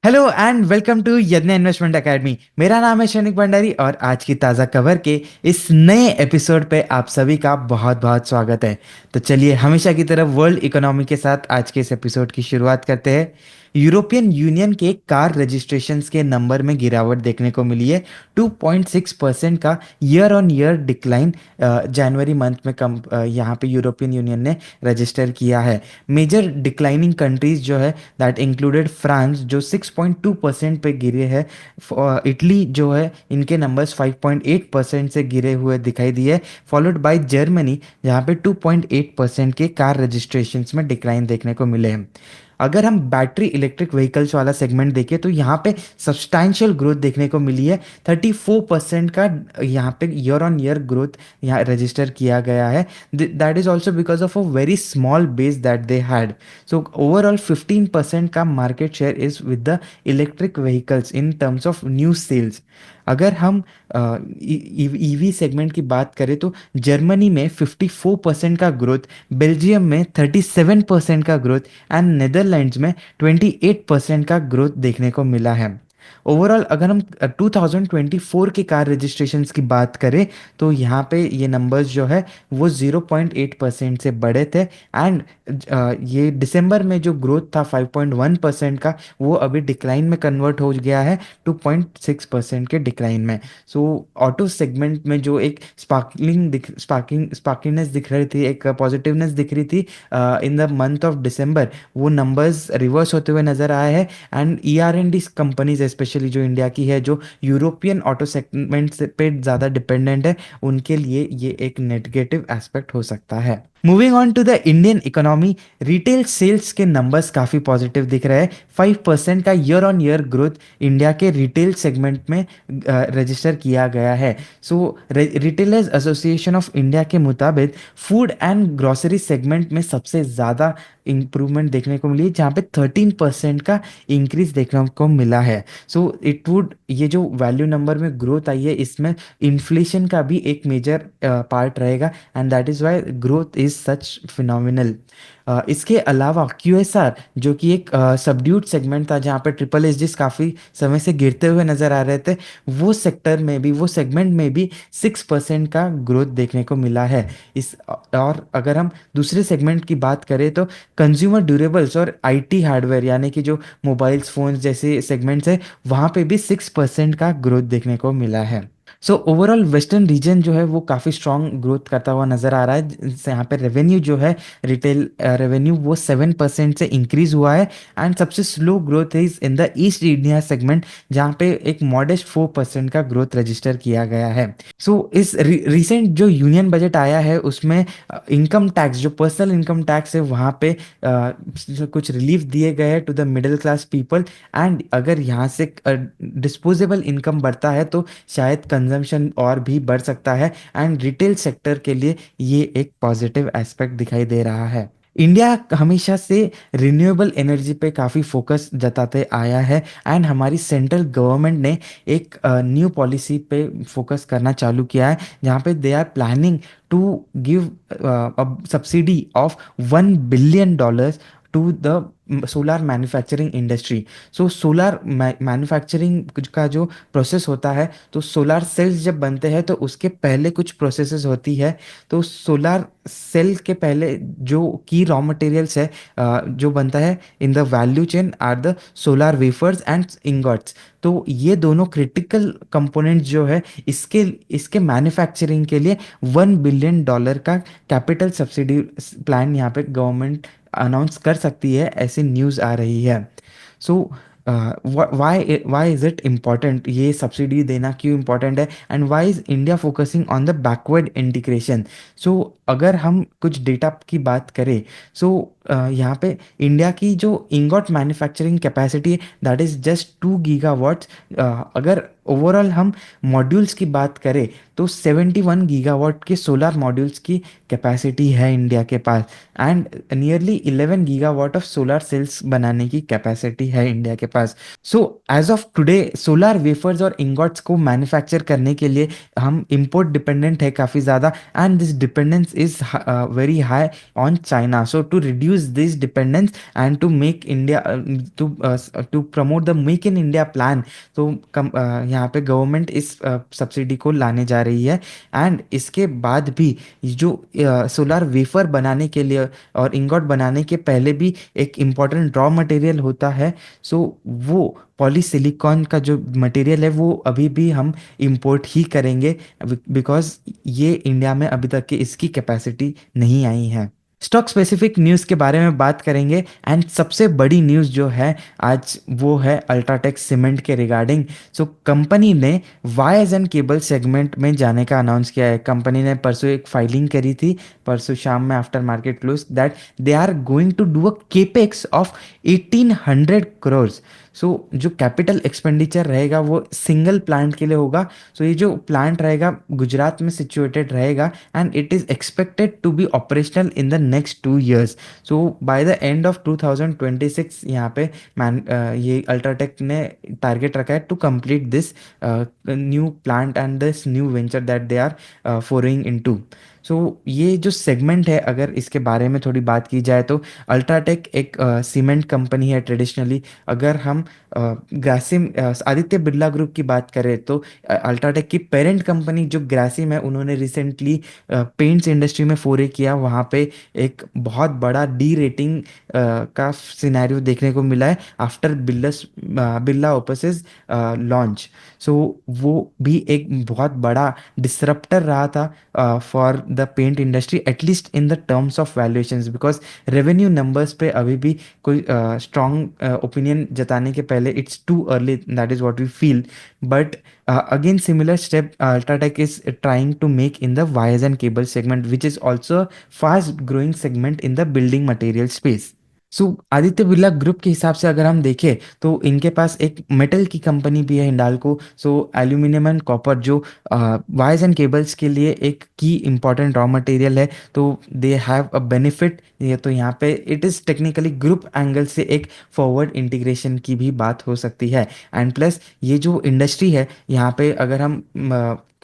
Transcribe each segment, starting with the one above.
Hello and welcome to यज्ञ investment academy. मेरा नाम है शनिक भंडारी और आज की ताज़ा खबर के इस नए एपिसोड पे आप सभी का बहुत बहुत स्वागत है। तो चलिए हमेशा की तरह वर्ल्ड इकोनॉमी के साथ आज के इस एपिसोड की शुरुआत करते हैं। यूरोपियन यूनियन के कार रजिस्ट्रेशंस के नंबर में गिरावट देखने को मिली है। 2.6% का year on year decline January month में कम यहाँ पे यूरोपियन यूनियन ने रजिस्टर किया है। मेजर डिक्लाइनिंग कंट्रीज जो है दैट इंक्लूडेड फ्रांस जो 6.2% पे गिरे हैं। इटली जो है इनके नंबर्स 5.8% से गिरे हुए दिखाई दिए, फॉलोड बाय जर्मनी जहाँ पे 2.8% के कार रजिस्ट्रेशंस में डिक्लाइन देखने को मिले हैं। अगर हम बैटरी इलेक्ट्रिक व्हीकल्स वाला सेगमेंट देखें तो यहाँ पे सब्सटैंशियल ग्रोथ देखने को मिली है। 34% का यहाँ पे ईयर ऑन ईयर ग्रोथ यहाँ रजिस्टर किया गया है। That is also because of a very small base that they had. So overall 15% का market share is with the electric vehicles in terms of new sales. अगर हम EV segment की बात करें तो जर्मनी में 54% का ग्रोथ, बेल्जियम में 37% का ग्रोथ एंड नेदरलैंड्स में 28% का ग्रोथ देखने को मिला है। ओवरऑल अगर हम 2024 के कार रजिस्ट्रेशंस की बात करें तो यहाँ पे ये नंबर्स जो है वो 0.8% से बढ़े थे एंड ये दिसंबर में जो ग्रोथ था 5.1% का वो अभी डिक्लाइन में कन्वर्ट हो गया है 2.6% के डिक्लाइन में। सो ऑटो सेगमेंट में जो एक स्पार्किंगनेस दिख रही थी, एक पॉजिटिवनेस दिख रही थी in the month of December, वो नंबर्स रिवर्स होते हुए नजर आए हैं। एंड ER&D कंपनीज स्पेशली जो इंडिया की है, जो यूरोपियन ऑटो सेगमेंट पे ज़्यादा डिपेंडेंट है, उनके लिए ये एक नेगेटिव एस्पेक्ट हो सकता है। Moving on to the Indian economy, retail sales के नंबर्स काफ़ी पॉजिटिव दिख रहे हैं। 5% का year on year growth India के रिटेल सेगमेंट में रजिस्टर किया गया है। So retailers association of India के मुताबिक फूड एंड ग्रोसरी सेगमेंट में सबसे ज़्यादा इंप्रूवमेंट देखने को मिली है, जहाँ पे 13% का इंक्रीज देखने को मिला है। सो इट वुड, ये जो वैल्यू नंबर में ग्रोथ आई है इसमें इन्फ्लेशन का भी एक मेजर पार्ट रहेगा and that is why growth is such phenomenal. इसके अलावा QSR जो कि एक सबड्यूड सेगमेंट था जहाँ पे ट्रिपल एसजीस काफ़ी समय से गिरते हुए नजर आ रहे थे, वो सेक्टर में भी, वो सेगमेंट में भी 6% का ग्रोथ देखने को मिला है। इस और अगर हम दूसरे सेगमेंट की बात करें तो कंज्यूमर ड्यूरेबल्स और IT हार्डवेयर यानी कि जो मोबाइल्स फोन्स जैसे सेगमेंट्स है, वहाँ पे भी 6% का ग्रोथ देखने को मिला है। सो ओवरऑल वेस्टर्न रीजन जो है वो काफ़ी स्ट्रॉन्ग ग्रोथ करता हुआ नज़र आ रहा है, जिससे यहाँ पे रेवेन्यू जो है, रिटेल रेवेन्यू वो 7% से इंक्रीज हुआ है। एंड सबसे slow growth is in the east India segment जहाँ पे एक मॉडेस्ट 4% का ग्रोथ रजिस्टर किया गया है। सो इस रिसेंट जो यूनियन बजट आया है उसमें इनकम टैक्स, जो पर्सनल इनकम टैक्स है, वहाँ पे कुछ रिलीफ दिए गए हैं to the middle class people. And अगर यहाँ से डिस्पोजेबल इनकम बढ़ता है तो शायद कंजम्पशन और भी बढ़ सकता है एंड रिटेल सेक्टर के लिए ये एक पॉजिटिव एस्पेक्ट दिखाई दे रहा है। इंडिया हमेशा से रिन्यूएबल एनर्जी पे काफ़ी फोकस जताते आया है एंड हमारी सेंट्रल गवर्नमेंट ने एक न्यू पॉलिसी पे फोकस करना चालू किया है, जहाँ पे they are planning to give subsidy of $1 billion to the solar manufacturing industry. So solar manufacturing का जो प्रोसेस होता है, तो सोलार सेल्स जब बनते हैं तो उसके पहले कुछ प्रोसेसेस होती है। तो सोलार सेल के पहले जो की रॉ मटेरियल्स है जो बनता है in the value chain are the solar wafers and ingots. तो ये दोनों क्रिटिकल कंपोनेंट्स जो है, इसके इसके मैन्युफैक्चरिंग के लिए $1 बिलियन का कैपिटल सब्सिडी प्लान यहाँ पे गवर्नमेंट अनाउंस कर सकती है, ऐसी न्यूज़ आ रही है। So why is it important, ये सब्सिडी देना क्यों इम्पॉर्टेंट है and why is India focusing on the backward integration. So अगर हम कुछ डेटा की बात करें, सो यहाँ पे इंडिया की जो इंगॉट मैन्युफैक्चरिंग कैपेसिटी है दैट इज़ जस्ट 2 गीगावाट्स। अगर ओवरऑल हम मॉड्यूल्स की बात करें तो 71 गीगावाट के सोलर मॉड्यूल्स की कैपेसिटी है इंडिया के पास and nearly 11 gigawatt of solar cells बनाने की कैपेसिटी है इंडिया के पास। So as of today solar wafers और इंगॉट्स को मैन्युफैक्चर करने के लिए हम इंपोर्ट डिपेंडेंट है काफ़ी ज़्यादा, and this dependence is very high on China. So to reduce this dependence and to make India to promote the Make in India plan, तो यहाँ पे गवर्नमेंट इस सब्सिडी को लाने जा रही है। एंड इसके बाद भी जो सोलार वेफर बनाने के लिए और इंगॉट बनाने के पहले भी एक इम्पॉर्टेंट रॉ मटेरियल होता है। सो वो पॉलीसिलिकॉन का जो मटेरियल है वो अभी भी हम इंपोर्ट ही करेंगे, बिकॉज ये इंडिया में अभी तक की इसकी कैपेसिटी नहीं आई है। स्टॉक स्पेसिफिक न्यूज़ के बारे में बात करेंगे, एंड सबसे बड़ी न्यूज़ जो है आज वो है अल्ट्राटेक सीमेंट के रिगार्डिंग। सो कंपनी ने वायर्स एंड केबल सेगमेंट में जाने का अनाउंस किया है। कंपनी ने परसों एक फाइलिंग करी थी, परसों शाम में after market close, that they are going to do a capex of 1800 crore. So जो कैपिटल एक्सपेंडिचर रहेगा वो सिंगल प्लांट के लिए होगा। सो ये जो प्लांट रहेगा गुजरात में सिचुएटेड रहेगा, and it is expected to be operational in the next 2 years। So by the end of 2026 यहाँ पे ये अल्ट्राटेक ने टारगेट रखा है to complete this new plant and this new venture that they are pouring into. So ये जो segment है अगर इसके बारे में थोड़ी बात की जाए तो अल्ट्राटेक एक सीमेंट कंपनी है ट्रेडिशनली। अगर हम ग्रासिम आदित्य बिरला ग्रुप की बात करें तो अल्ट्राटेक की पेरेंट कंपनी जो ग्रासिम है उन्होंने रिसेंटली पेंट्स इंडस्ट्री में फोरे किया। वहाँ पे एक बहुत बड़ा डी रेटिंग का सिनेरियो देखने को मिला है after Birla Opus's launch. So वो भी एक बहुत बड़ा डिसरप्टर रहा था for the paint industry, at least in the terms of valuations, because revenue numbers पे अभी भी कोई स्ट्रॉन्ग ओपिनियन जताने के पहले it's too early, that is what we feel. But again similar step Ultratech is trying to make in the wires and cable segment, which is also a fast growing segment in the building material space। So Aditya Birla group के हिसाब से अगर हम देखें तो इनके पास एक metal की कंपनी भी है Hindalco. So aluminium and copper जो वायर्स एंड केबल्स के लिए एक की इंपॉर्टेंट रॉ मटेरियल है, तो दे हैव अ बेनिफिट। ये तो यहाँ पे it is technically group angle से एक फॉरवर्ड इंटीग्रेशन की भी बात हो सकती है। एंड प्लस ये जो इंडस्ट्री है यहाँ पे अगर हम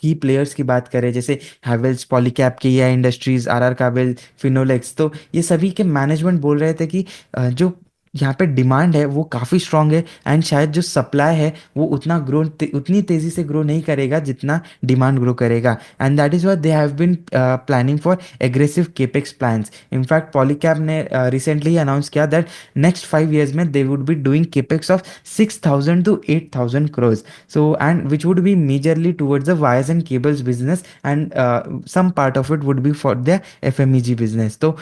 की प्लेयर्स की बात करें जैसे हैवेल्स, पॉलीकैब, केईआई इंडस्ट्रीज, आरआर काबेल, फिनोलेक्स, तो ये सभी के मैनेजमेंट बोल रहे थे कि जो यहाँ पे डिमांड है वो काफ़ी स्ट्रांग है, एंड शायद जो सप्लाई है वो उतनी तेज़ी से ग्रो नहीं करेगा जितना डिमांड ग्रो करेगा। And that is why they have been planning for aggressive capex plans. In fact Polycab ने रिसेंटली अनाउंस किया दैट नेक्स्ट 5 years में they would be doing capex of 6,000 to 8,000 crores। So and which would be majorly towards the wires and cables business, and some part of it would be for the FMEG business। तो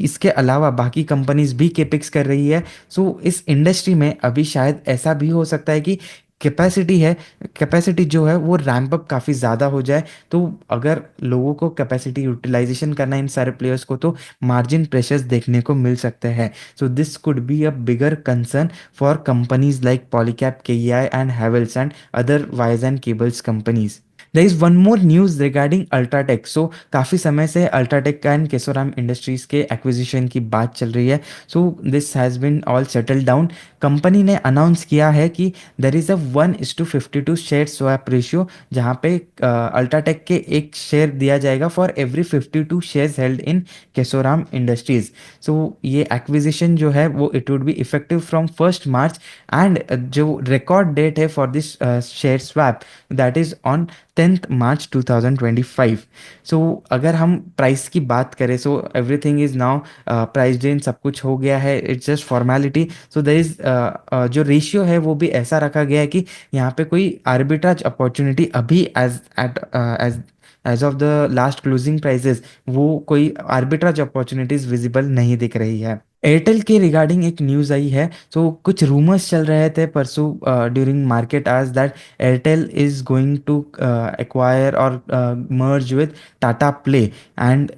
इसके अलावा बाकी companies भी capex कर रही है। सो इस industry में अभी शायद ऐसा भी हो सकता है कि कैपेसिटी जो है वो रैंप अप काफ़ी ज़्यादा हो जाए। तो अगर लोगों को कैपेसिटी यूटिलाइजेशन करना है इन सारे प्लेयर्स को, तो मार्जिन प्रेशर्स देखने को मिल सकते हैं। So this could be a bigger concern for companies like Polycab, KEI and Havells and other wires and cables companies. There is one more news regarding UltraTech. So काफ़ी समय से अल्ट्राटेक एंड केशोराम इंडस्ट्रीज़ के एक्विजिशन की बात चल रही है। So this has been all settle down. Company ने अनाउंस किया है कि there is a 1:52 share swap ratio, जहाँ पे अल्ट्राटेक के एक शेयर दिया जाएगा for every 52 shares held in Keshoram Industries. So ये एक्विजिशन जो है वो it would be effective from 1 March, and जो रिकॉर्ड डेट है for this share swap that is on 10th March 2025। So अगर हम प्राइस की बात करें, so everything is now price in, सब कुछ हो गया है, it's just formality. So there is जो रेशियो है वो भी ऐसा रखा गया है कि यहाँ पे कोई आर्बिट्राज अपॉर्चुनिटी अभी as of the last closing prices वो कोई आर्बिट्राज अपॉर्चुनिटीज विजिबल नहीं दिख रही है। एयरटेल के रिगार्डिंग एक न्यूज़ आई है। सो कुछ रूमर्स चल रहे थे परसों ड्यूरिंग मार्केट आज that Airtel is going to acquire और merge with Tata Play. And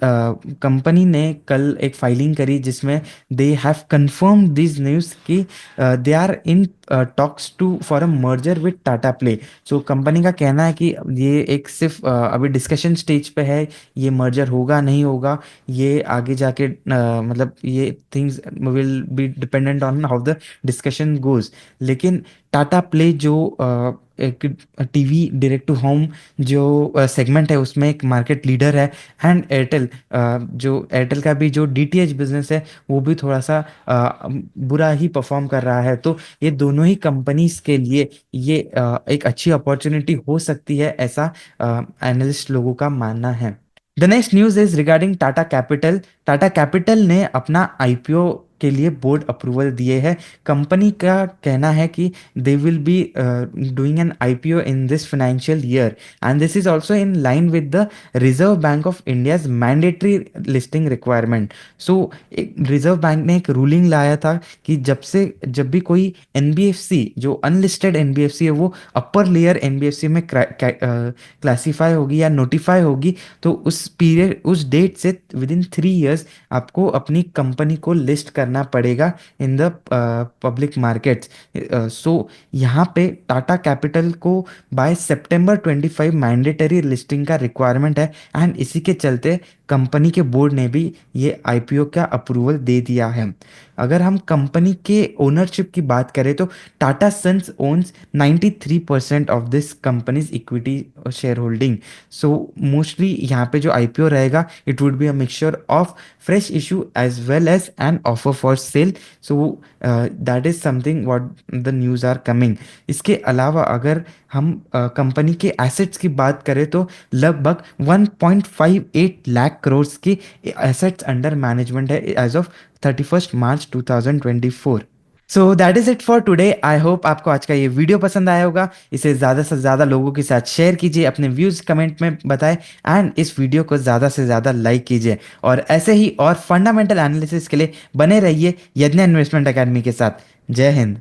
company ने कल एक फाइलिंग करी जिसमें they have confirm this news कि they are in talks to for a merger with Tata Play. So company का कहना है कि ये एक सिर्फ अभी डिस्कशन स्टेज पे है, ये मर्जर होगा नहीं होगा ये आगे जाके मतलब ये things news will be dependent on how the discussion goes. लेकिन टाटा प्ले जो एक टीवी डायरेक्ट टू होम जो सेगमेंट है उसमें एक मार्केट लीडर है। एंड एयरटेल, जो एयरटेल का भी जो डीटीएच बिजनेस है वो भी थोड़ा सा बुरा ही परफॉर्म कर रहा है। तो ये दोनों ही कंपनीज के लिए ये एक अच्छी अपॉर्चुनिटी हो सकती है, ऐसा एनालिस्ट लोगों का मानना है। The next news is regarding Tata capital. Tata capital ने अपना आईपीओ के लिए बोर्ड अप्रूवल दिए है। कंपनी का कहना है कि they will be doing an IPO in this financial year, and this is also in line with the Reserve Bank of India's mandatory listing requirement. So एक रिजर्व बैंक ने एक ruling लाया था कि जब भी कोई एनबीएफसी जो अनलिस्टेड एनबीएफसी है वो अपर लेयर एनबीएफसी में क्लासीफाई होगी या नोटिफाई होगी, तो उस पीरियड उस डेट से विद इन 3 इयर्स आपको अपनी कंपनी को लिस्ट करना पड़ेगा इन द पब्लिक मार्केट्स। सो यहाँ पे टाटा कैपिटल को बाय सितंबर 25 मैंडेटरी लिस्टिंग का रिक्वायरमेंट है, एंड इसी के चलते कंपनी के बोर्ड ने भी ये आईपीओ का अप्रूवल दे दिया है। अगर हम कंपनी के ओनरशिप की बात करें तो Tata Sons owns 93% of this company's equity share holding. So mostly यहाँ पे जो आईपीओ रहेगा it would be a mixture of fresh issue as well as an offer for sale. So that is something what the news are coming. इसके अलावा अगर हम company के assets की बात करें तो लगभग 1.58 लाख करोड़ के एसेट्स अंडर मैनेजमेंट है as of 31 March 2024। So that is it for today. I hope आपको आज का ये वीडियो पसंद आया होगा। इसे ज़्यादा से ज़्यादा लोगों के साथ शेयर कीजिए, अपने व्यूज़ कमेंट में बताएं, एंड इस वीडियो को ज़्यादा से ज़्यादा लाइक कीजिए। और ऐसे ही और फंडामेंटल एनालिसिस के लिए बने रहिए यज्ञ इन्वेस्टमेंट अकेडमी के साथ। जय हिंद।